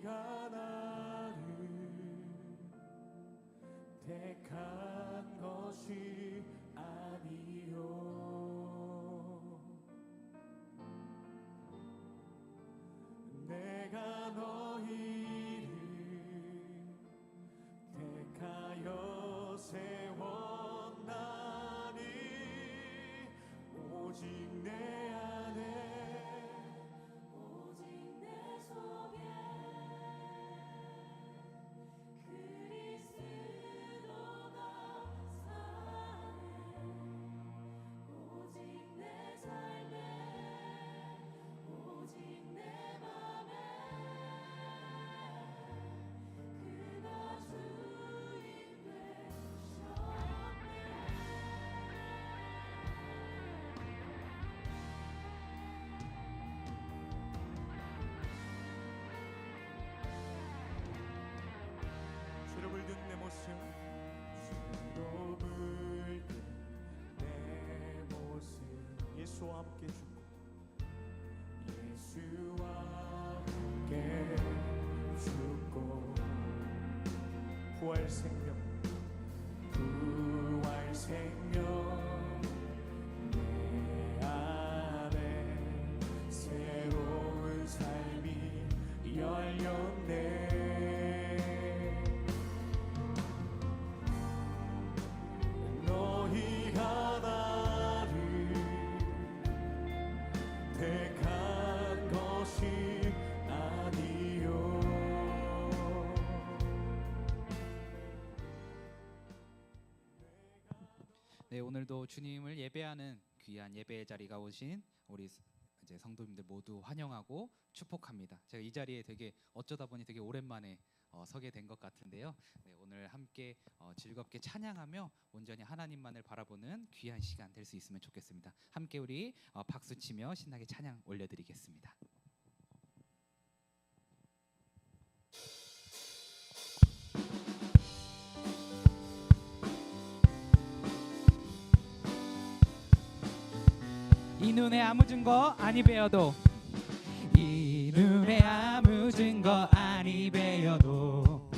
너희가 나를 택한 것이 아니요 내가 너희를 택하여 세웠나니 오직 내 안에 오직 내 속에 그리스도가 사네 오직 내 삶에 오직 내 맘에 그가 주인 주로 물든 내 모습 주로 물든 내 모습 예수와 함께 죽고 예수와 함께 죽고 부활 생명 내 안에 새로운 삶이 열렸네 너희가 나를 택한 것이 아니요 네, 오늘도 주님을 예배하는 귀한 예배의 자리가 오신 우리 이제 성도님들 모두 환영하고 축복합니다. 제가 이 자리에 되게 어쩌다 보니 되게 오랜만에 서게 된 것 같은데요. 네, 오늘 함께 즐겁게 찬양하며 온전히 하나님만을 바라보는 귀한 시간 될 수 있으면 좋겠습니다. 함께 우리 박수치며 신나게 찬양 올려드리겠습니다. 이 눈에 아무 증거 아니 배어도 이 눈에 아무 증거 아니 배어도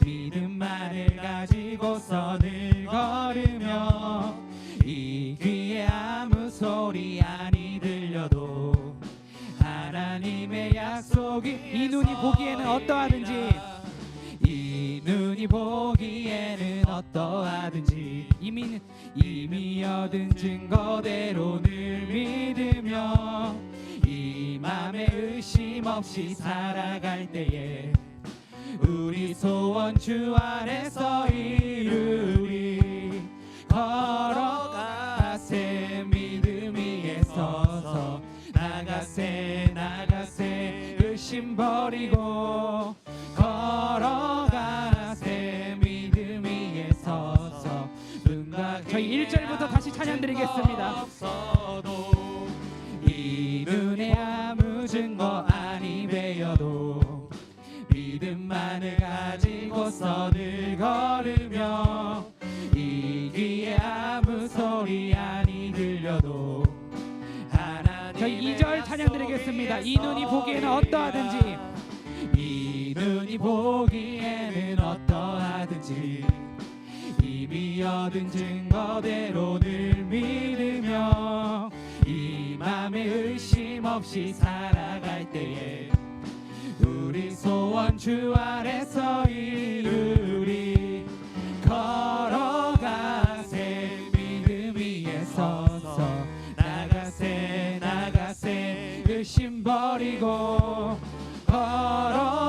믿음만을 가지고서 늘 걸으며 이 귀에 아무 소리 아니 들려도 하나님의 약속이 이 눈이 보기에는 어떠하든지 이 눈이 보기에는 어떠하든지 이미 얻은 증거대로 늘 믿으며 이 맘에 의심 없이 살아갈 때에 우리 소원 주 안에서 이루리 걸어가세 믿음 위에 서서 나가세 의심 버리고 걸어가세 믿음 위에 서서 저희 1절부터 다시 찬양드리겠습니다. 이 눈에 아무 증거 아니 배어도 믿음만을 가지고서 늘 걸으며 이 귀에 아무 소리 아니 들려도 저희 2절 찬양드리겠습니다. 이 눈이 보기에는 어떠하든지 이 눈이 보기에는 어떠하든지 이미 얻은 증거대로 늘 믿으며 이 맘에 의심 없이 살아갈 때에 우리 소원 주 안에서 이루리 걸어가세 믿음 위에 서서 나가세 의심 버리고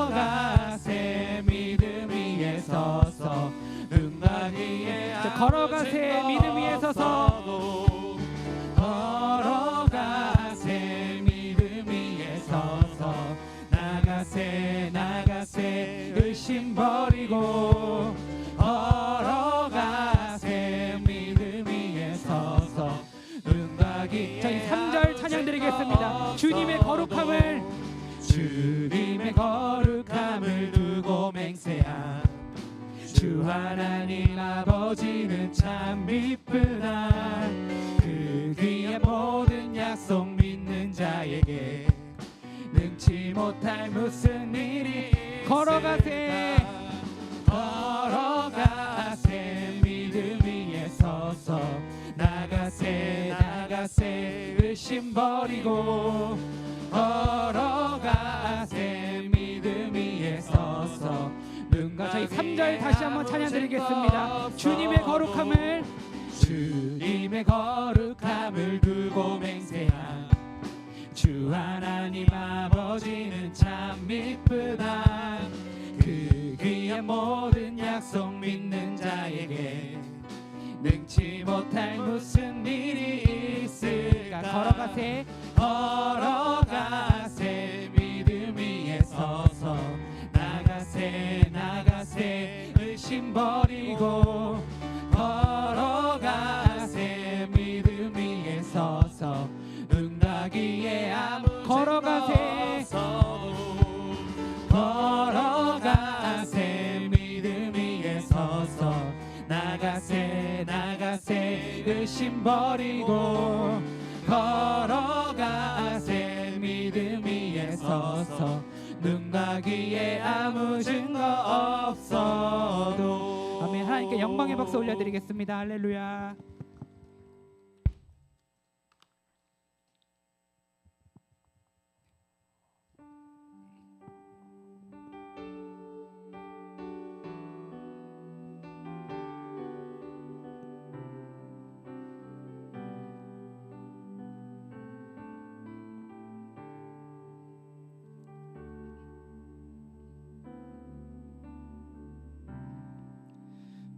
걸어가세 믿음 위에 서서 걸어가세 믿음 위에 서서 걸어가세 믿음 위에 서서 나가세 의심 버리고 걸어가세 믿음 위에 서서 눈박이 저희 3절 찬양드리겠습니다. 주님의 거룩함을 두고 맹세한 주 하나님 아버지는 참 이쁘다. 그 귀한 모든 약속 믿는 자에게 늘 능치 못할 무슨 일이 걸어가세 걸어가세 믿음 위에 서서 나가세 나가세 의심 버리고 걸어가세 믿음 위에 서서 눈과 저희 3절 다시 한번 찬양 드리겠습니다. 주님의 거룩함을 주님의 거룩함을 두고 맹세한 주 하나님 아버지는 참 미쁘다. 그 귀한 모든 약속 믿는 자에게 능치 못할 무슨 일이 있을까. 걸어가세 걸어가세 믿음 위에 서서 나가세 나가세 의심 버리고 걸어가세 믿음 위에 서서 응가기에 아무 걸어가세 걸어가세 믿음 위에 서서 나가세 나가세 의심 버리고 걸어가세 믿음 위에 서서 눈과 귀에 아무 증거 없어도. 아멘. 하나님께 영광의 박수 올려드리겠습니다. 할렐루야.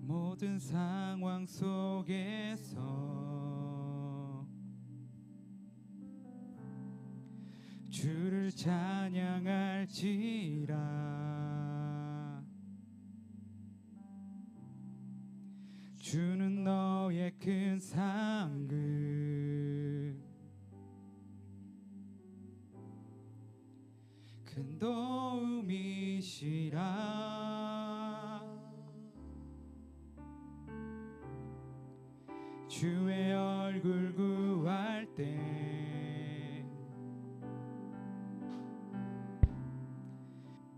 모든 상황 속에서 주를 찬양할지라. 주는 너의 큰 상급 큰 도움이시라. 주의 얼굴 구할 때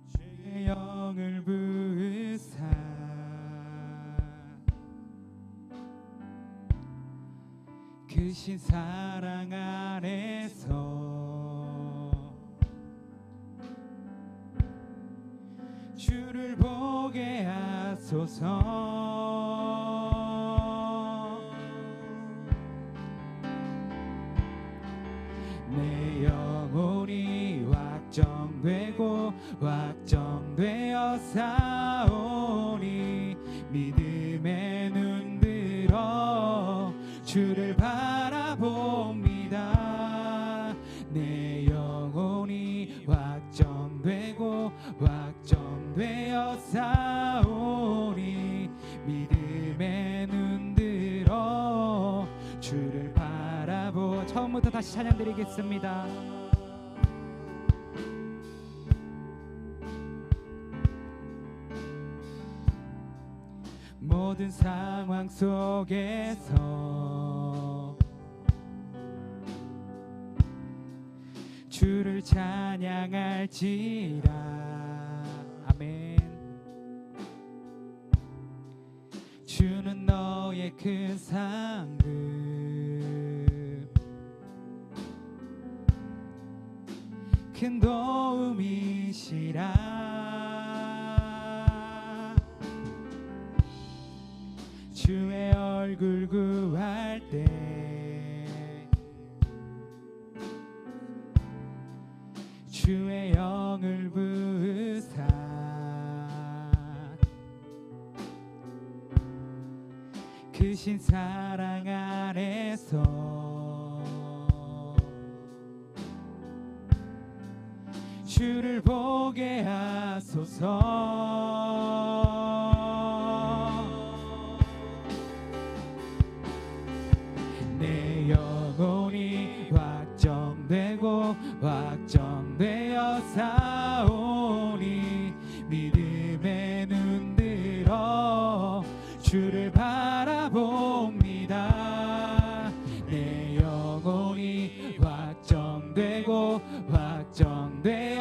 주의 영을 부으사 크신 사랑 안에서 주를 보게 하소서. 내 영혼이 확정되고 확정되어 사오니 믿음의 눈 들어 주를 바라봅니다. 내 영혼이 확정되고 확정되어 사오니 믿음의 눈 들어 주를 바라보. 처음부터 다시 찬양 드리겠습니다. 모든 상황 속에서 주를 찬양할지라. 아멘. 주는 너의 큰 상급 큰 도움이시라. 주의 얼굴 구할 때 주의 영을 부으사 크신 사랑 안에서 주를 보게 하소서. 내 영혼이 확정되고 확정되어 사오니 믿음의 눈 들어 주를 바라봅니다. 내 영혼이 확정되고 확정되어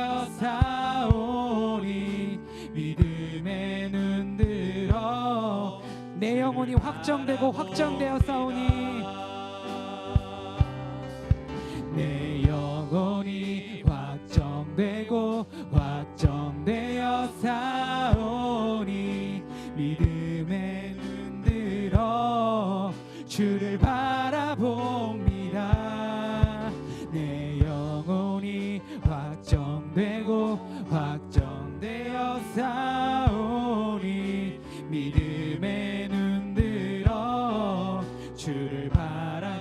믿음의 눈 들어 내 영혼이 확정되고 확정되어 싸우니 내 영혼이 확정되고 확정되어 싸우니 믿음의 눈 들어 주를 바라봅니다. 내 영혼이 확정되고 확정되어 싸우니 믿음의 눈 들어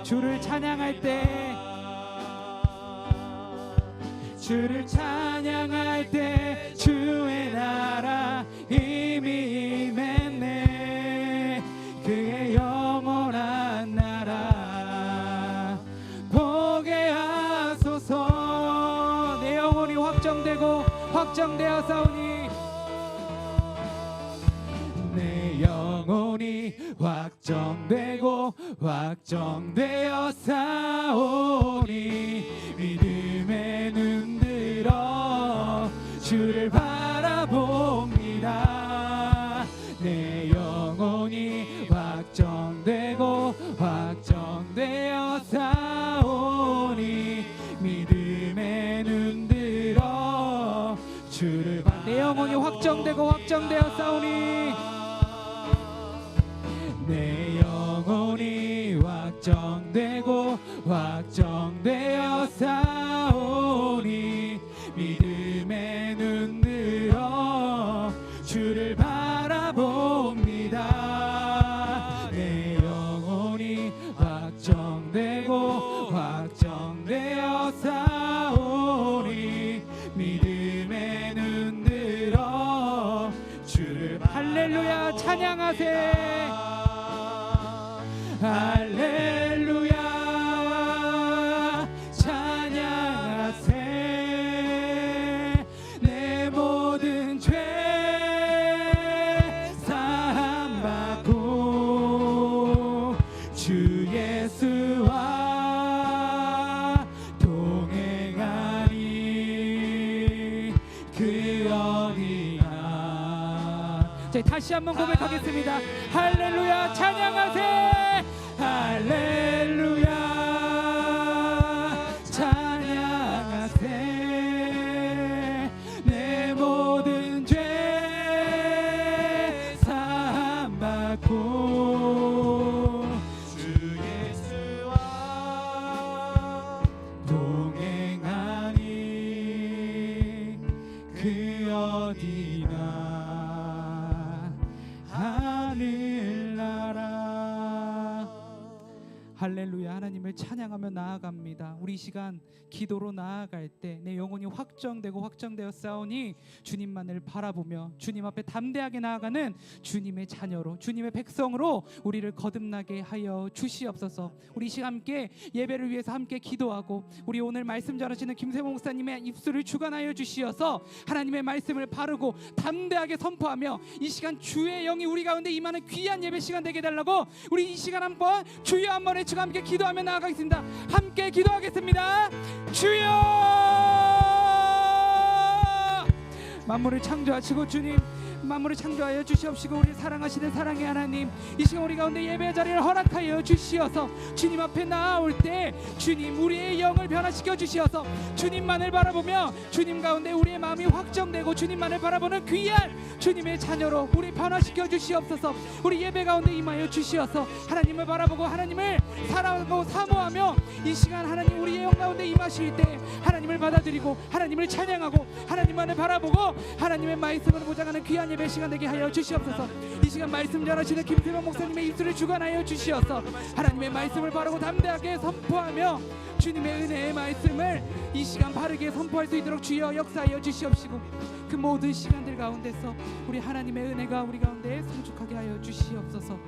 주를 찬양할 때 주를 찬양할 때 주의 나라 이미 임했네. 그의 영원한 나라 보게 하소서. 내 영혼이 확정되고 확정되어 싸우니 내 영혼이 확정되고 확정되어 싸우니 믿음의 눈 들어 주를 바라봅니다. 내 영혼이 확정되고 확정되어 싸우니 믿음의 눈 들어 주를 내 영혼이 확정되고 확정되어 싸우니 내 영혼이 확정되고 확정되어 싸우니 믿음의 눈 들어 주를 바라봅니다. 내 영혼이 확정되고 확정되어 싸우니 믿음의 눈 들어 주를 할렐루야 찬양하세. 할렐루야 찬양하세. 내 모든 죄 사함받고 주 예수와 동행하니 그 어디나. 자, 다시 한번 고백하겠습니다. 할렐루야 찬양하세. 할렐루야 찬양하세. 내 모든 죄 사함받고 주 예수와 동행하니 그 어디나 하늘나라. 할렐루야. 하나님을 찬양하며 나아갑니다. 우리 시간 기도로 나아갈 때 내 영혼이 확정되고 확정되어 싸우니 주님만을 바라보며 주님 앞에 담대하게 나아가는 주님의 자녀로 주님의 백성으로 우리를 거듭나게 하여 주시옵소서. 우리 시간 함께 예배를 위해서 함께 기도하고 우리 오늘 말씀 전하시는 김세모 목사님의 입술을 주관하여 주시어서 하나님의 말씀을 바르고 담대하게 선포하며 이 시간 주의 영이 우리 가운데 임하는 귀한 예배 시간 되게 해달라고 우리 이 시간 한번 주여 한번 외치고 함께 기도하며 나아가겠습니다. 함께 기도하겠습니다. 주여. 만물을 창조하시고 주님 만물을 창조하여 주시옵시고 우리 사랑하시는 사랑의 하나님 이 시간 우리 가운데 예배 자리를 허락하여 주시어서 주님 앞에 나아올 때 주님 우리의 영을 변화시켜 주시어서 주님만을 바라보며 주님 가운데 우리의 마음이 확정되고 주님만을 바라보는 귀한 주님의 자녀로 우리 변화시켜 주시옵소서. 우리 예배 가운데 임하여 주시어서 하나님을 바라보고 하나님을 사랑하고 사모하며 이 시간 하나님 우리의 영 가운데 임하실 때 하나님을 받아들이고 하나님을 찬양하고 하나님만을 바라보고 하나님의 말씀을 보장하는 귀한 예배 시간 되게 하여 주시옵소서. 이 시간 말씀 전하시는 김세명 목사님의 입술을 주관하여 주시어서 하나님의 말씀을 바르고 담대하게 선포하며 주님의 은혜의 말씀을 이 시간 바르게 선포할 수 있도록 주여 역사하여 주시옵시고 그 모든 시간들 가운데서 우리 하나님의 은혜가 우리 가운데 성축하게 하여 주시옵소서.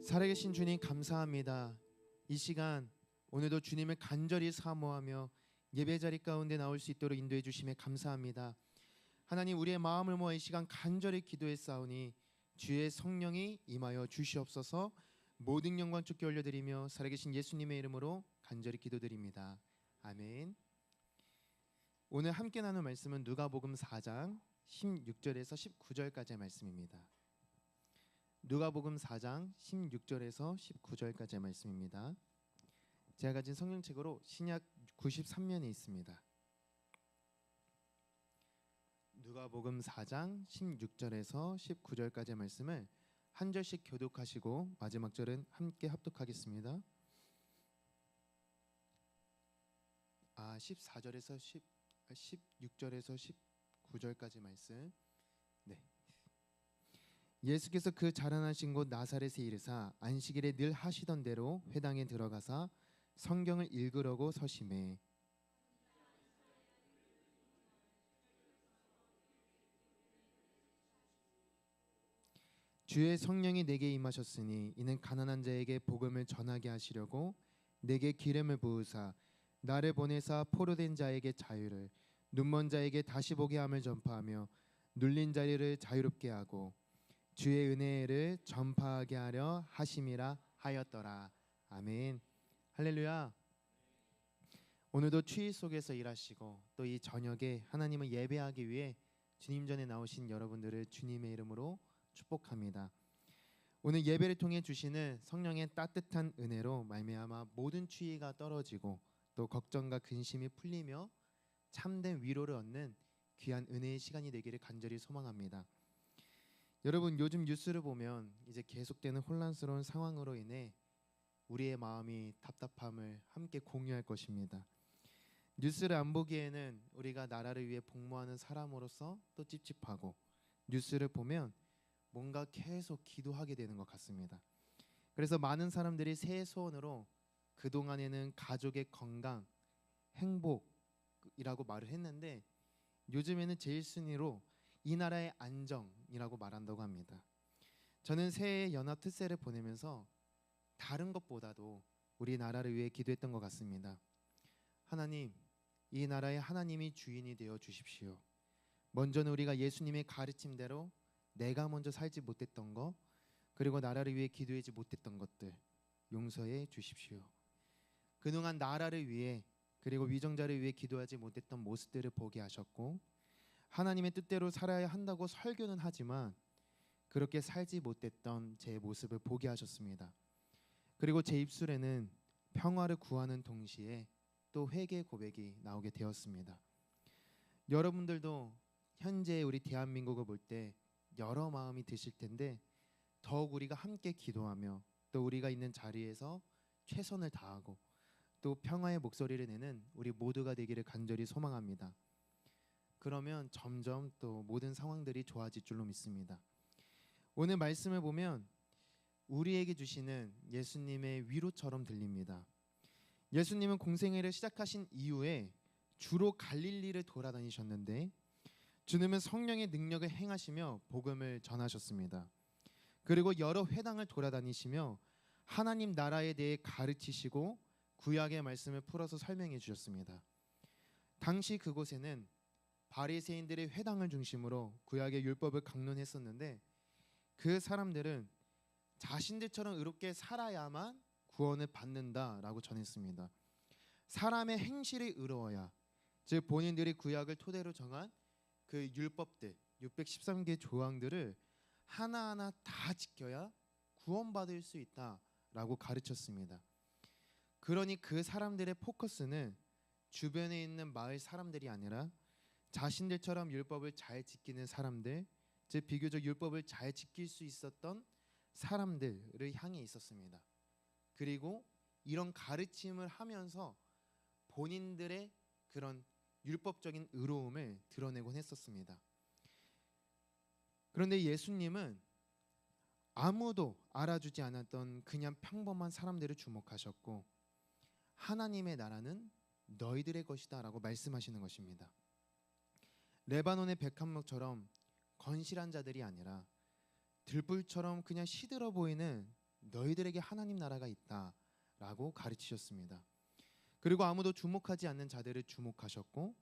살아계신 주님 감사합니다. 이 시간 오늘도 주님을 간절히 사모하며 예배자리 가운데 나올 수 있도록 인도해 주심에 감사합니다. 하나님 우리의 마음을 모아 이 시간 간절히 기도했사오니 주의 성령이 임하여 주시옵소서. 모든 영광 주께 올려드리며 살아계신 예수님의 이름으로 간절히 기도드립니다. 아멘. 오늘 함께 나눌 말씀은 누가복음 4장 16절에서 19절까지의 말씀입니다. 누가복음 4장 16절에서 19절까지의 말씀입니다. 제가 가진 성경책으로 신약 93면에 있습니다. 누가복음 4장 16절에서 19절까지의 말씀을 한 절씩 교독하시고 마지막 절은 함께 합독하겠습니다. 14절에서 16절에서 19절까지 말씀. 네. 예수께서 그 자라나신 곳 나사렛에 이르사 안식일에 늘 하시던 대로 회당에 들어가사 성경을 읽으려고 서심해 주의 성령이 내게 임하셨으니 이는 가난한 자에게 복음을 전하게 하시려고 내게 기름을 부으사 나를 보내사 포로된 자에게 자유를 눈먼 자에게 다시 보게 함을 전파하며 눌린 자리를 자유롭게 하고 주의 은혜를 전파하게 하려 하심이라 하였더라. 아멘. 할렐루야. 오늘도 추위 속에서 일하시고 또 이 저녁에 하나님을 예배하기 위해 주님 전에 나오신 여러분들을 주님의 이름으로 축복합니다. 오늘 예배를 통해 주시는 성령의 따뜻한 은혜로 말미암아 모든 추위가 떨어지고 또 걱정과 근심이 풀리며 참된 위로를 얻는 귀한 은혜의 시간이 되기를 간절히 소망합니다. 여러분, 요즘 뉴스를 보면 이제 계속되는 혼란스러운 상황으로 인해 우리의 마음이 답답함을 함께 공유할 것입니다. 뉴스를 안 보기에는 우리가 나라를 위해 복무하는 사람으로서 또 찝찝하고 뉴스를 보면 뭔가 계속 기도하게 되는 것 같습니다. 그래서 많은 사람들이 새해 소원으로 그동안에는 가족의 건강, 행복이라고 말을 했는데 요즘에는 제일 순위로 이 나라의 안정이라고 말한다고 합니다. 저는 새해 연합 특세를 보내면서 다른 것보다도 우리나라를 위해 기도했던 것 같습니다. 하나님, 이 나라의 하나님이 주인이 되어 주십시오. 먼저는 우리가 예수님의 가르침대로 내가 먼저 살지 못했던 것, 그리고 나라를 위해 기도하지 못했던 것들 용서해 주십시오. 그동안 나라를 위해 그리고 위정자를 위해 기도하지 못했던 모습들을 보게 하셨고 하나님의 뜻대로 살아야 한다고 설교는 하지만 그렇게 살지 못했던 제 모습을 보게 하셨습니다. 그리고 제 입술에는 평화를 구하는 동시에 또 회개 고백이 나오게 되었습니다. 여러분들도 현재 우리 대한민국을 볼 때 여러 마음이 드실 텐데 더욱 우리가 함께 기도하며 또 우리가 있는 자리에서 최선을 다하고 또 평화의 목소리를 내는 우리 모두가 되기를 간절히 소망합니다. 그러면 점점 또 모든 상황들이 좋아질 줄로 믿습니다. 오늘 말씀을 보면 우리에게 주시는 예수님의 위로처럼 들립니다. 예수님은 공생애를 시작하신 이후에 주로 갈릴리를 돌아다니셨는데 주님은 성령의 능력을 행하시며 복음을 전하셨습니다. 그리고 여러 회당을 돌아다니시며 하나님 나라에 대해 가르치시고 구약의 말씀을 풀어서 설명해 주셨습니다. 당시 그곳에는 바리새인들의 회당을 중심으로 구약의 율법을 강론했었는데 그 사람들은 자신들처럼 의롭게 살아야만 구원을 받는다라고 전했습니다. 사람의 행실이 의로워야, 즉 본인들이 구약을 토대로 정한 그 율법들 613개 조항들을 하나하나 다 지켜야 구원받을 수 있다라고 가르쳤습니다. 그러니 그 사람들의 포커스는 주변에 있는 마을 사람들이 아니라 자신들처럼 율법을 잘 지키는 사람들, 즉 비교적 율법을 잘 지킬 수 있었던 사람들을 향해 있었습니다. 그리고 이런 가르침을 하면서 본인들의 그런 율법적인 의로움을 드러내곤 했었습니다. 그런데 예수님은 아무도 알아주지 않았던 그냥 평범한 사람들을 주목하셨고 하나님의 나라는 너희들의 것이다 라고 말씀하시는 것입니다. 레바논의 백합목처럼 건실한 자들이 아니라 들불처럼 그냥 시들어 보이는 너희들에게 하나님 나라가 있다 라고 가르치셨습니다. 그리고 아무도 주목하지 않는 자들을 주목하셨고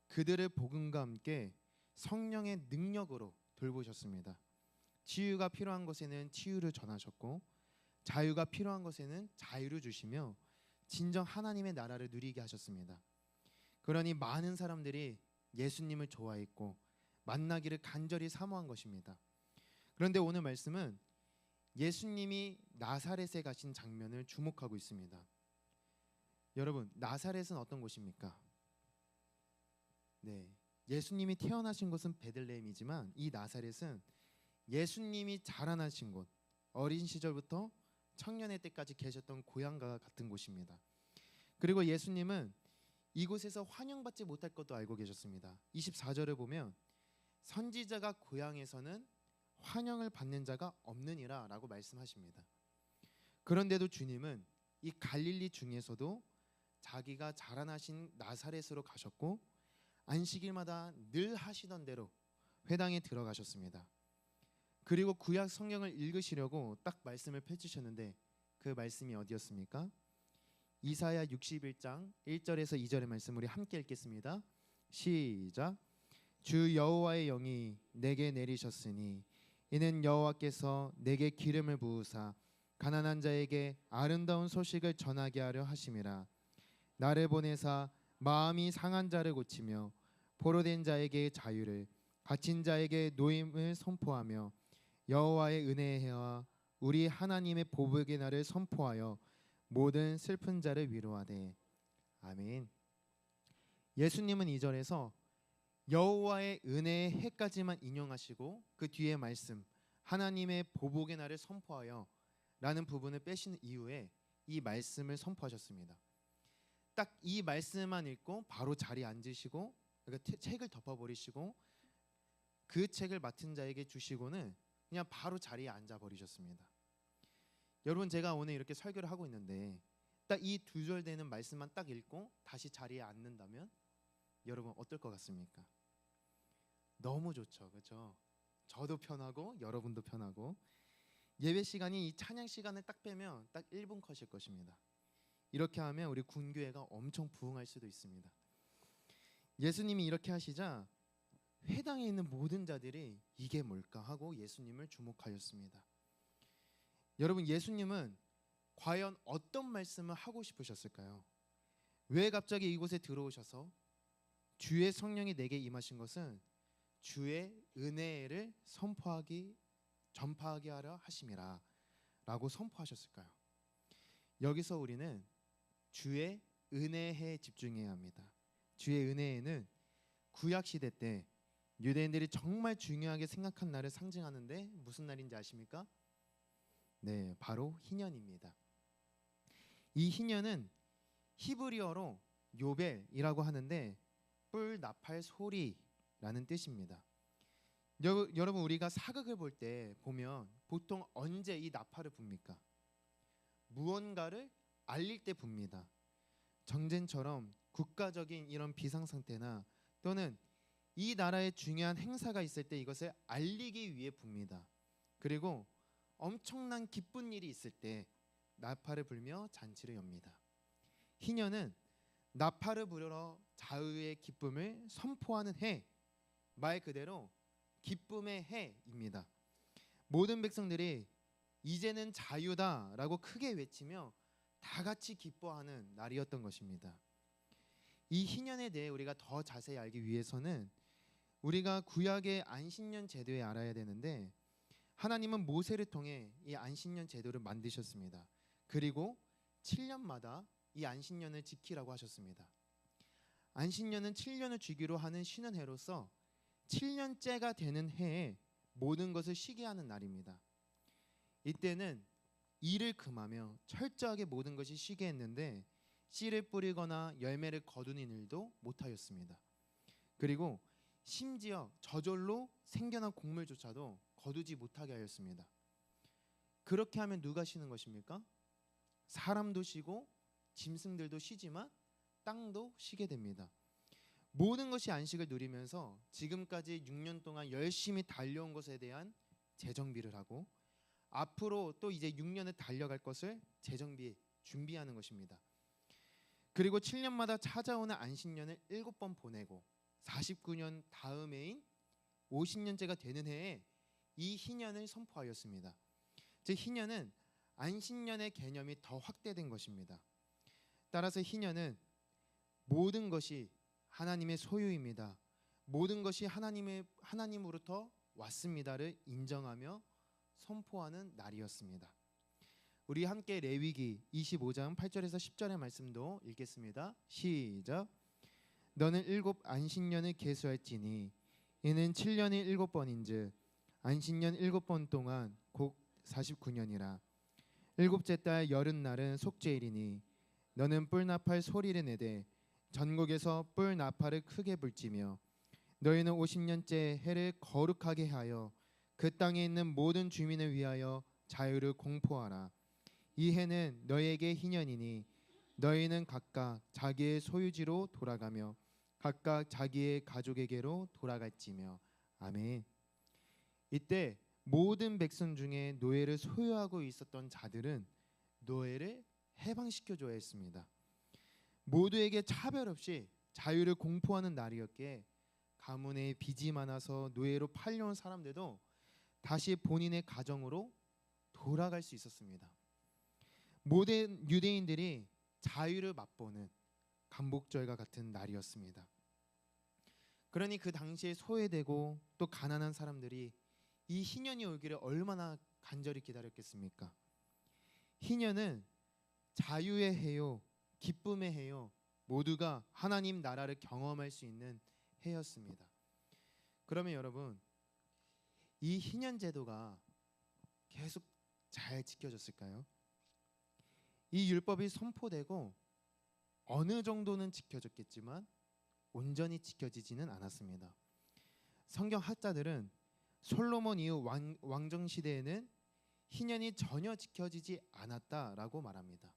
그들을 복음과 함께 성령의 능력으로 돌보셨습니다. 치유가 필요한 곳에는 치유를 전하셨고 자유가 필요한 것에는 자유를 주시며 진정 하나님의 나라를 누리게 하셨습니다. 그러니 많은 사람들이 예수님을 좋아했고 만나기를 간절히 사모한 것입니다. 그런데 오늘 말씀은 예수님이 나사렛에 가신 장면을 주목하고 있습니다. 여러분, 나사렛은 어떤 곳입니까? 네, 예수님이 태어나신 곳은 베들레헴이지만 이 나사렛은 예수님이 자라나신 곳, 어린 시절부터 청년의 때까지 계셨던 고향과 같은 곳입니다. 그리고 예수님은 이곳에서 환영받지 못할 것도 알고 계셨습니다. 24절을 보면 선지자가 고향에서는 환영을 받는 자가 없느니라 라고 말씀하십니다. 그런데도 주님은 이 갈릴리 중에서도 자기가 자라나신 나사렛으로 가셨고 안식일마다 늘 하시던 대로 회당에 들어가셨습니다. 그리고 구약 성경을 읽으시려고 딱 말씀을 펼치셨는데 그 말씀이 어디였습니까? 이사야 61장 1절에서 2절의 말씀 우리 함께 읽겠습니다. 시작. 주 여호와의 영이 내게 내리셨으니 이는 여호와께서 내게 기름을 부으사 가난한 자에게 아름다운 소식을 전하게 하려 하심이라. 나를 보내사 마음이 상한 자를 고치며 포로된 자에게 자유를, 갇힌 자에게 노임을 선포하며 여호와의 은혜의 해와 우리 하나님의 보복의 날을 선포하여 모든 슬픈 자를 위로하되. 아멘. 예수님은 이 절에서 여호와의 은혜의 해까지만 인용하시고 그 뒤에 말씀 하나님의 보복의 날을 선포하여 라는 부분을 빼신 이후에 이 말씀을 선포하셨습니다. 딱 이 말씀만 읽고 바로 자리에 앉으시고 그러니까 책을 덮어버리시고 그 책을 맡은 자에게 주시고는 그냥 바로 자리에 앉아버리셨습니다. 여러분, 제가 오늘 이렇게 설교를 하고 있는데 딱 이 두 절 되는 말씀만 딱 읽고 다시 자리에 앉는다면 여러분 어떨 것 같습니까? 너무 좋죠, 그렇죠? 저도 편하고 여러분도 편하고. 예배 시간이 이 찬양 시간을 딱 빼면 딱 1분 컷일 것입니다. 이렇게 하면 우리 군교회가 엄청 부흥할 수도 있습니다. 예수님이 이렇게 하시자 회당에 있는 모든 자들이 이게 뭘까 하고 예수님을 주목하였습니다. 여러분, 예수님은 과연 어떤 말씀을 하고 싶으셨을까요? 왜 갑자기 이곳에 들어오셔서 주의 성령이 내게 임하신 것은 주의 은혜를 전파하게 하려 하심이라 라고 선포하셨을까요? 여기서 우리는 주의 은혜에 집중해야 합니다. 주의 은혜에는 구약 시대 때 유대인들이 정말 중요하게 생각한 날을 상징하는데 무슨 날인지 아십니까? 네, 바로 희년입니다. 이 희년은 히브리어로 요벨이라고 하는데 뿔 나팔 소리라는 뜻입니다. 여러분, 우리가 사극을 볼 때 보면 보통 언제 이 나팔을 붑니까? 무언가를 알릴 때 붑니다. 정전처럼 국가적인 이런 비상 상태나 또는 이 나라에 중요한 행사가 있을 때 이것을 알리기 위해 붑니다. 그리고 엄청난 기쁜 일이 있을 때 나팔을 불며 잔치를 엽니다. 희년은 나팔을 불어 자유의 기쁨을 선포하는 해, 말 그대로 기쁨의 해입니다. 모든 백성들이 이제는 자유다라고 크게 외치며 다 같이 기뻐하는 날이었던 것입니다. 이 희년에 대해 우리가 더 자세히 알기 위해서는 우리가 구약의 안식년 제도에 알아야 되는데 하나님은 모세를 통해 이 안식년 제도를 만드셨습니다. 그리고 7년마다 이 안식년을 지키라고 하셨습니다. 안식년은 7년을 주기로 하는 쉬는 해로서 7년째가 되는 해에 모든 것을 쉬게 하는 날입니다. 이때는 일을 금하며 철저하게 모든 것이 쉬게 했는데 씨를 뿌리거나 열매를 거두는 일도 못하였습니다. 그리고 심지어 저절로 생겨난 곡물조차도 거두지 못하게 하였습니다. 그렇게 하면 누가 쉬는 것입니까? 사람도 쉬고 짐승들도 쉬지만 땅도 쉬게 됩니다. 모든 것이 안식을 누리면서 지금까지 6년 동안 열심히 달려온 것에 대한 재정비를 하고 앞으로 또 이제 6년을 달려갈 것을 재정비 준비하는 것입니다. 그리고 7년마다 찾아오는 안식년을 7번 보내고 49년 다음해인 50년째가 되는 해에 이 희년을 선포하였습니다. 즉 희년은 안식년의 개념이 더 확대된 것입니다. 따라서 희년은 모든 것이 하나님의 소유입니다. 모든 것이 하나님으로부터 왔습니다를 인정하며 선포하는 날이었습니다. 우리 함께 레위기 25장 8절에서 10절의 말씀도 읽겠습니다. 시작. 너는 7 안식년을 계수할지니 이는 7년이 7번인즉 안식년 7번 동안 곧 49년이라. 7째 달 여름날은 속죄일이니 너는 뿔나팔 소리를 내되 전국에서 뿔나팔을 크게 불지며 너희는 50년째 해를 거룩하게 하여 그 땅에 있는 모든 주민을 위하여 자유를 공포하라. 이 해는 너희에게 희년이니 너희는 각각 자기의 소유지로 돌아가며 각각 자기의 가족에게로 돌아갈지며. 아멘. 이때 모든 백성 중에 노예를 소유하고 있었던 자들은 노예를 해방시켜 줘야 했습니다. 모두에게 차별 없이 자유를 공포하는 날이었기에 가문에 빚이 많아서 노예로 팔려온 사람들도 다시 본인의 가정으로 돌아갈 수 있었습니다. 모든 유대인들이 자유를 맛보는 감복절과 같은 날이었습니다. 그러니 그 당시에 소외되고 또 가난한 사람들이 이 희년이 오기를 얼마나 간절히 기다렸겠습니까? 희년은 자유의 해요, 기쁨의 해요, 모두가 하나님 나라를 경험할 수 있는 해였습니다. 그러면 여러분, 이 희년 제도가 계속 잘 지켜졌을까요? 이 율법이 선포되고 어느 정도는 지켜졌겠지만 온전히 지켜지지는 않았습니다. 성경 학자들은 솔로몬 이후 왕정 시대에는 희년이 전혀 지켜지지 않았다라고 말합니다.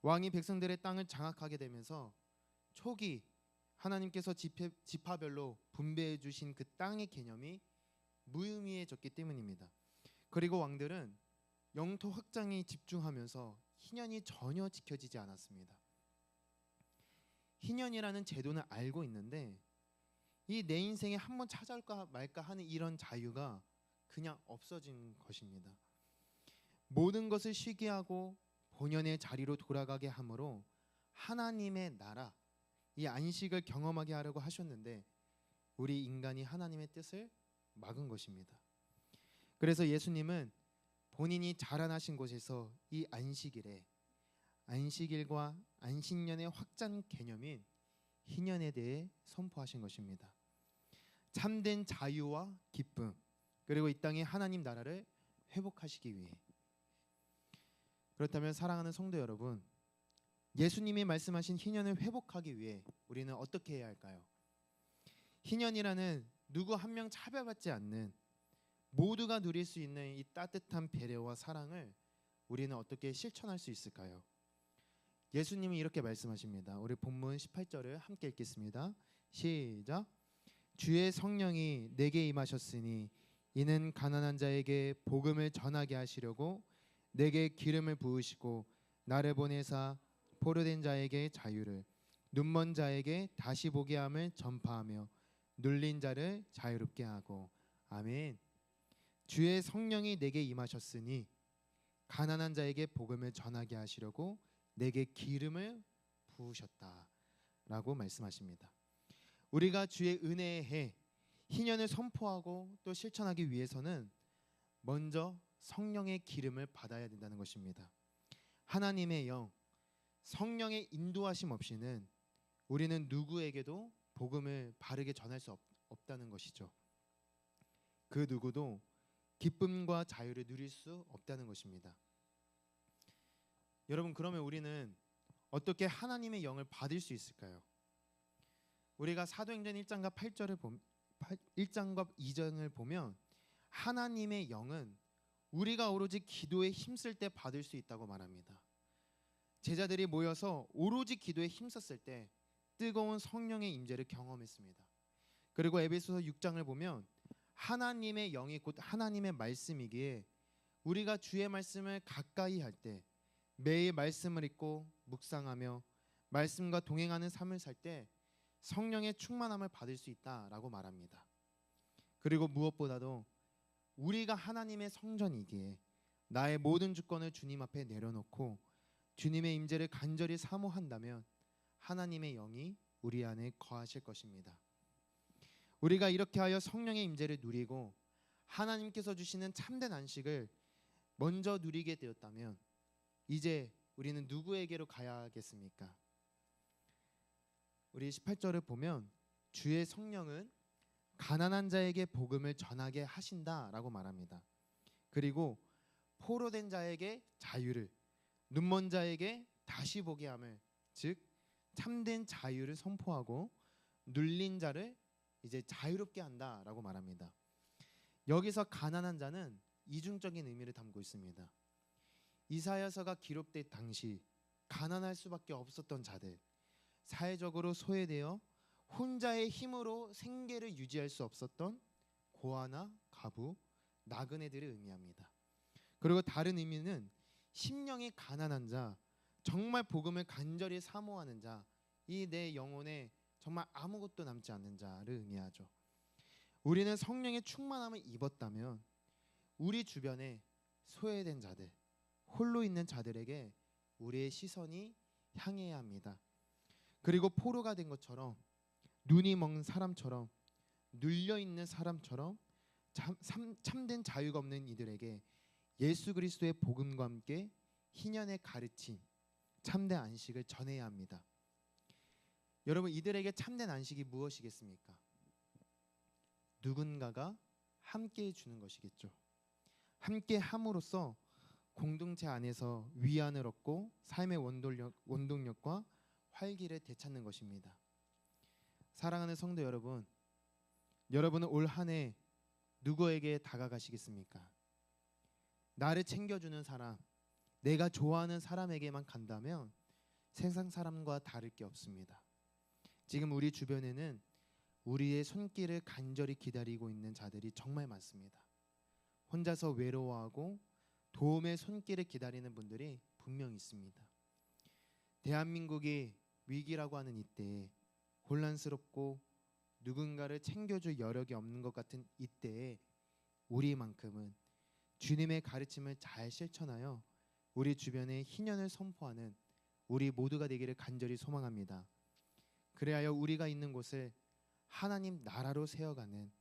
왕이 백성들의 땅을 장악하게 되면서 초기 하나님께서 지파별로 분배해 주신 그 땅의 개념이 무의미해졌기 때문입니다. 그리고 왕들은 영토 확장에 집중하면서 희년이 전혀 지켜지지 않았습니다. 희년이라는 제도는 알고 있는데 이 내 인생에 한번 찾아올까 말까 하는 이런 자유가 그냥 없어진 것입니다. 모든 것을 쉬게 하고 본연의 자리로 돌아가게 함으로 하나님의 나라, 이 안식을 경험하게 하려고 하셨는데 우리 인간이 하나님의 뜻을 막은 것입니다. 그래서 예수님은 본인이 자라나신 곳에서 이 안식일에 안식일과 안식년의 확장 개념인 희년에 대해 선포하신 것입니다. 참된 자유와 기쁨, 그리고 이 땅에 하나님 나라를 회복하시기 위해. 그렇다면 사랑하는 성도 여러분, 예수님이 말씀하신 희년을 회복하기 위해 우리는 어떻게 해야 할까요? 희년이라는 누구 한 명 차별받지 않는 모두가 누릴 수 있는 이 따뜻한 배려와 사랑을 우리는 어떻게 실천할 수 있을까요? 예수님이 이렇게 말씀하십니다. 우리 본문 18절을 함께 읽겠습니다. 시작. 주의 성령이 내게 임하셨으니 이는 가난한 자에게 복음을 전하게 하시려고 내게 기름을 부으시고 나를 보내사 포로된 자에게 자유를, 눈먼 자에게 다시 보게 함을 전파하며 눌린 자를 자유롭게 하고. 아멘. 주의 성령이 내게 임하셨으니 가난한 자에게 복음을 전하게 하시려고 내게 기름을 부으셨다라고 말씀하십니다. 우리가 주의 은혜의 해 희년을 선포하고 또 실천하기 위해서는 먼저 성령의 기름을 받아야 된다는 것입니다. 하나님의 영, 성령의 인도하심 없이는 우리는 누구에게도 복음을 바르게 전할 수 없다는 것이죠. 그 누구도 기쁨과 자유를 누릴 수 없다는 것입니다. 여러분, 그러면 우리는 어떻게 하나님의 영을 받을 수 있을까요? 우리가 사도행전 1장과 1장과 2장을 보면 하나님의 영은 우리가 오로지 기도에 힘쓸 때 받을 수 있다고 말합니다. 제자들이 모여서 오로지 기도에 힘썼을 때 뜨거운 성령의 임재를 경험했습니다. 그리고 에베소서 6장을 보면 하나님의 영이 곧 하나님의 말씀이기에 우리가 주의 말씀을 가까이 할 때, 매일 말씀을 읽고 묵상하며 말씀과 동행하는 삶을 살 때 성령의 충만함을 받을 수 있다라고 말합니다. 그리고 무엇보다도 우리가 하나님의 성전이기에 나의 모든 주권을 주님 앞에 내려놓고 주님의 임재를 간절히 사모한다면 하나님의 영이 우리 안에 거하실 것입니다. 우리가 이렇게 하여 성령의 임재를 누리고 하나님께서 주시는 참된 안식을 먼저 누리게 되었다면 이제 우리는 누구에게로 가야겠습니까? 우리 18절을 보면 주의 성령은 가난한 자에게 복음을 전하게 하신다라고 말합니다. 그리고 포로된 자에게 자유를, 눈먼 자에게 다시 보게 함을, 즉 참된 자유를 선포하고 눌린 자를 이제 자유롭게 한다라고 말합니다. 여기서 가난한 자는 이중적인 의미를 담고 있습니다. 이사야서가 기록된 당시 가난할 수밖에 없었던 자들, 사회적으로 소외되어 혼자의 힘으로 생계를 유지할 수 없었던 고아나 가부, 나그네들을 의미합니다. 그리고 다른 의미는 심령이 가난한 자, 정말 복음을 간절히 사모하는 자, 이 내 영혼에 정말 아무것도 남지 않는 자를 의미하죠. 우리는 성령의 충만함을 입었다면 우리 주변에 소외된 자들, 홀로 있는 자들에게 우리의 시선이 향해야 합니다. 그리고 포로가 된 것처럼, 눈이 먼 사람처럼, 눌려 있는 사람처럼 참된 자유가 없는 이들에게 예수 그리스도의 복음과 함께 희년의 가르침, 참된 안식을 전해야 합니다. 여러분, 이들에게 참된 안식이 무엇이겠습니까? 누군가가 함께 주는 것이겠죠. 함께 함으로써 공동체 안에서 위안을 얻고 삶의 원동력과 활기를 되찾는 것입니다. 사랑하는 성도 여러분, 여러분은 올 한 해 누구에게 다가가시겠습니까? 나를 챙겨주는 사람, 내가 좋아하는 사람에게만 간다면 세상 사람과 다를 게 없습니다. 지금 우리 주변에는 우리의 손길을 간절히 기다리고 있는 자들이 정말 많습니다. 혼자서 외로워하고 도움의 손길을 기다리는 분들이 분명히 있습니다. 대한민국이 위기라고 하는 이때에, 혼란스럽고 누군가를 챙겨줄 여력이 없는 것 같은 이때에 우리만큼은 주님의 가르침을 잘 실천하여 우리 주변에 희년을 선포하는 우리 모두가 되기를 간절히 소망합니다. 그래야 우리가 있는 곳을 하나님 나라로 세워가는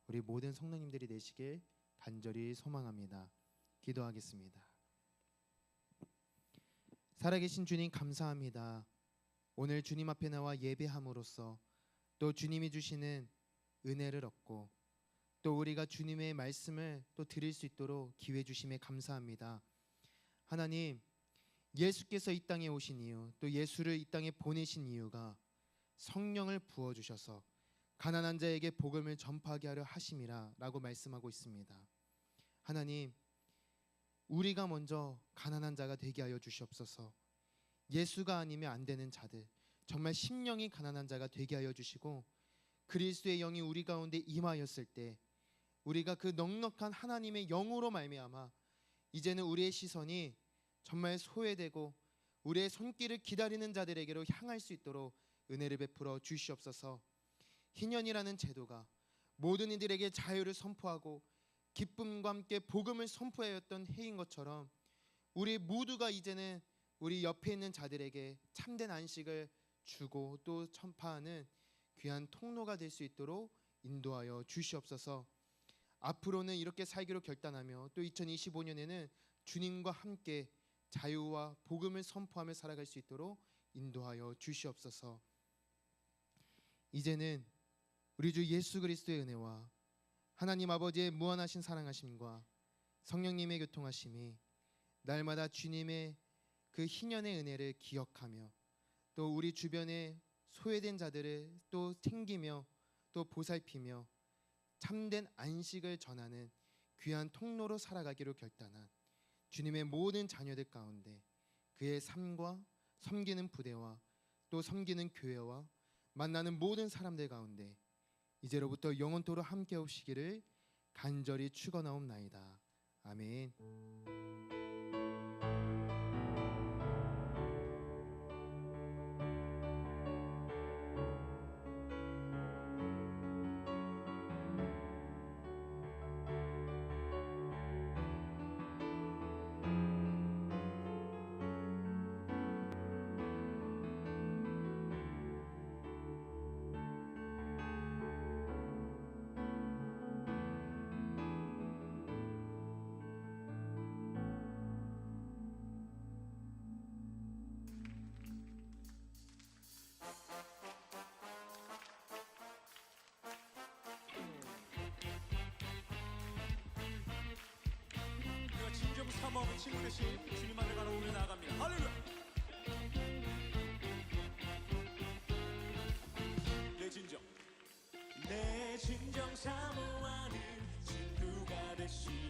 우리 모든 성도님들이 되시길 간절히 소망합니다. 기도하겠습니다. 살아계신 주님, 감사합니다. 오늘 주님 앞에 나와 예배함으로써 또 주님이 주시는 은혜를 얻고 또 우리가 주님의 말씀을 또 들을 수 있도록 기회 주심에 감사합니다. 하나님, 예수께서 이 땅에 오신 이유, 또 예수를 이 땅에 보내신 이유가 성령을 부어주셔서 가난한 자에게 복음을 전파하게 하려 하심이라 라고 말씀하고 있습니다. 하나님, 우리가 먼저 가난한 자가 되게 하여 주시옵소서. 예수가 아니면 안 되는 자들, 정말 심령이 가난한 자가 되게 하여 주시고 그리스도의 영이 우리 가운데 임하였을 때 우리가 그 넉넉한 하나님의 영으로 말미암아 이제는 우리의 시선이 정말 소외되고 우리의 손길을 기다리는 자들에게로 향할 수 있도록 은혜를 베풀어 주시옵소서. 희년이라는 제도가 모든 이들에게 자유를 선포하고 기쁨과 함께 복음을 선포하였던 해인 것처럼 우리 모두가 이제는 우리 옆에 있는 자들에게 참된 안식을 주고 또 전파하는 귀한 통로가 될 수 있도록 인도하여 주시옵소서. 앞으로는 이렇게 살기로 결단하며 또 2025년에는 주님과 함께 자유와 복음을 선포하며 살아갈 수 있도록 인도하여 주시옵소서. 이제는 우리 주 예수 그리스도의 은혜와 하나님 아버지의 무한하신 사랑하심과 성령님의 교통하심이 날마다 주님의 그 희년의 은혜를 기억하며 또 우리 주변에 소외된 자들을 또 챙기며 또 보살피며 참된 안식을 전하는 귀한 통로로 살아가기로 결단한 주님의 모든 자녀들 가운데 그의 삶과 섬기는 부대와 또 섬기는 교회와 만나는 모든 사람들 가운데 이제로부터 영원토록 함께 오시기를 간절히 축원하옵나이다. 아멘. 사모하는 친구 대신 주님만을 바라보며 나아갑니다. 할렐루야. 내 진정 사모하는 친구가 되시